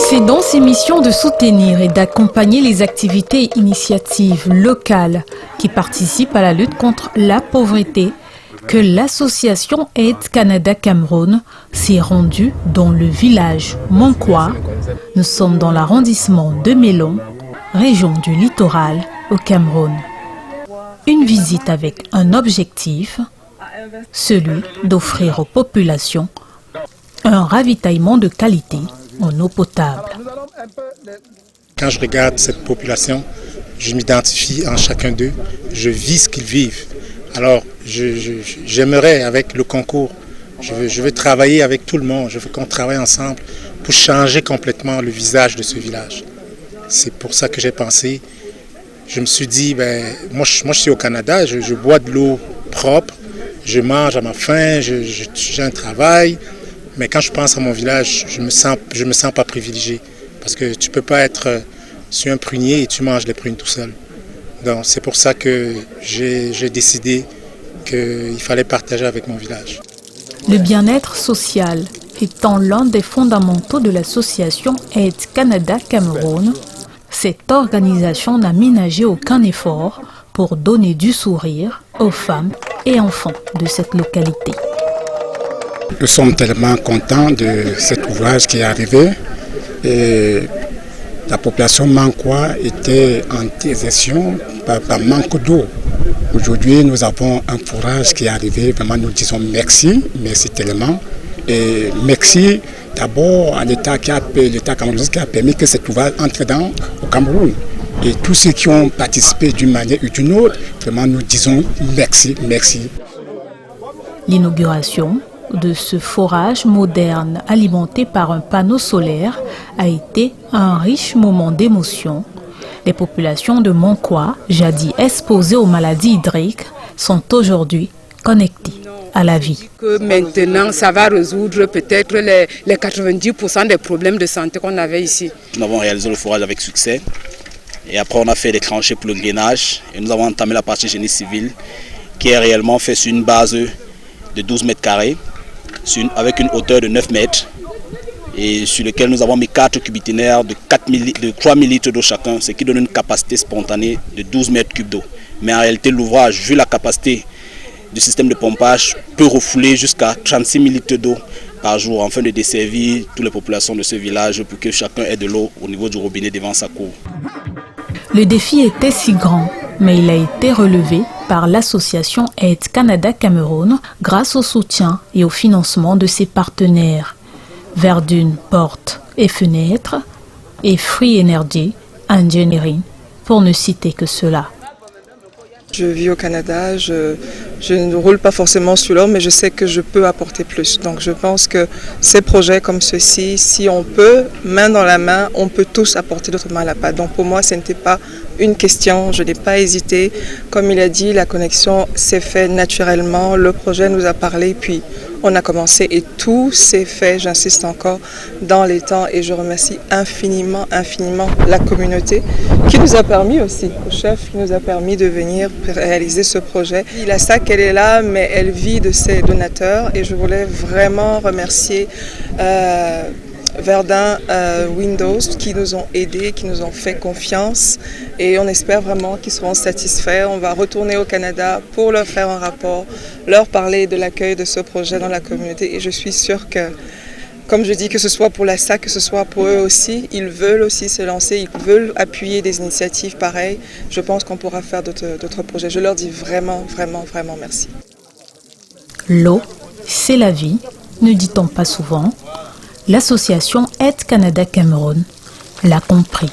C'est dans ces missions de soutenir et d'accompagner les activités et initiatives locales qui participent à la lutte contre la pauvreté que l'association Aide Canada Cameroun s'est rendue dans le village Monkwa. Nous sommes dans l'arrondissement de Mélon, région du littoral au Cameroun. Une visite avec un objectif, celui d'offrir aux populations un ravitaillement de qualité en eau potable. Quand je regarde cette population, je m'identifie en chacun d'eux, je vis ce qu'ils vivent. Alors, j'aimerais, avec le concours, je veux travailler avec tout le monde, je veux qu'on travaille ensemble pour changer complètement le visage de ce village. C'est pour ça que j'ai pensé. Je me suis dit, moi je suis au Canada, je bois de l'eau propre, je mange à ma faim, j'ai un travail. Mais quand je pense à mon village, je me sens pas privilégié. Parce que tu ne peux pas être sur un prunier et tu manges les prunes tout seul. Donc c'est pour ça que j'ai décidé qu'il fallait partager avec mon village. Le bien-être social étant l'un des fondamentaux de l'association Aide Canada Cameroun, cette organisation n'a ménagé aucun effort pour donner du sourire aux femmes et enfants de cette localité. Nous sommes tellement contents de cet ouvrage qui est arrivé. Et la population manquois était en désertion par manque d'eau. Aujourd'hui, nous avons un fourrage qui est arrivé. Vraiment, nous disons merci tellement. Et merci d'abord à l'État camerounais qui a permis que cet ouvrage entre au Cameroun. Et tous ceux qui ont participé d'une manière ou d'une autre, vraiment, nous disons merci. L'inauguration de ce forage moderne alimenté par un panneau solaire a été un riche moment d'émotion. Les populations de Monkwa, jadis exposées aux maladies hydriques, sont aujourd'hui connectées à la vie. Maintenant, ça va résoudre peut-être les 90% des problèmes de santé qu'on avait ici. Nous avons réalisé le forage avec succès et après on a fait des tranchées pour le grainage et nous avons entamé la partie génie civil qui est réellement fait sur une base de 12 mètres carrés avec une hauteur de 9 mètres et sur lequel nous avons mis 4 cubes itinéraires de 3 000 litres d'eau chacun, ce qui donne une capacité spontanée de 12 mètres cubes d'eau. Mais en réalité, l'ouvrage, vu la capacité du système de pompage, peut refouler jusqu'à 36 000 litres d'eau par jour afin de desservir toutes les populations de ce village pour que chacun ait de l'eau au niveau du robinet devant sa cour. Le défi était si grand, mais il a été relevé par l'association Aide Canada Cameroun grâce au soutien et au financement de ses partenaires. Verdun Portes et Fenêtres et Free Energy Engineering, pour ne citer que cela. Je vis au Canada, je ne roule pas forcément sur l'or, mais je sais que je peux apporter plus. Donc je pense que ces projets comme ceux-ci, si on peut, main dans la main, on peut tous apporter notre main à la pâte. Donc pour moi, ce n'était pas une question, je n'ai pas hésité. Comme il a dit, la connexion s'est faite naturellement, le projet nous a parlé, puis on a commencé et tout s'est fait, j'insiste encore, dans les temps. Et je remercie infiniment la communauté qui nous a permis aussi, au chef, qui nous a permis de venir réaliser ce projet. Il a ça qu'elle est là, mais elle vit de ses donateurs et je voulais vraiment remercier Verdun Windows qui nous ont aidés, qui nous ont fait confiance et on espère vraiment qu'ils seront satisfaits. On va retourner au Canada pour leur faire un rapport, leur parler de l'accueil de ce projet dans la communauté et je suis sûre que, comme je dis, que ce soit pour la SAC, que ce soit pour eux aussi, ils veulent aussi se lancer, ils veulent appuyer des initiatives pareilles. Je pense qu'on pourra faire d'autres projets. Je leur dis vraiment merci. L'eau, c'est la vie, ne dit-on pas souvent? L'association Aide Canada Cameroun l'a compris.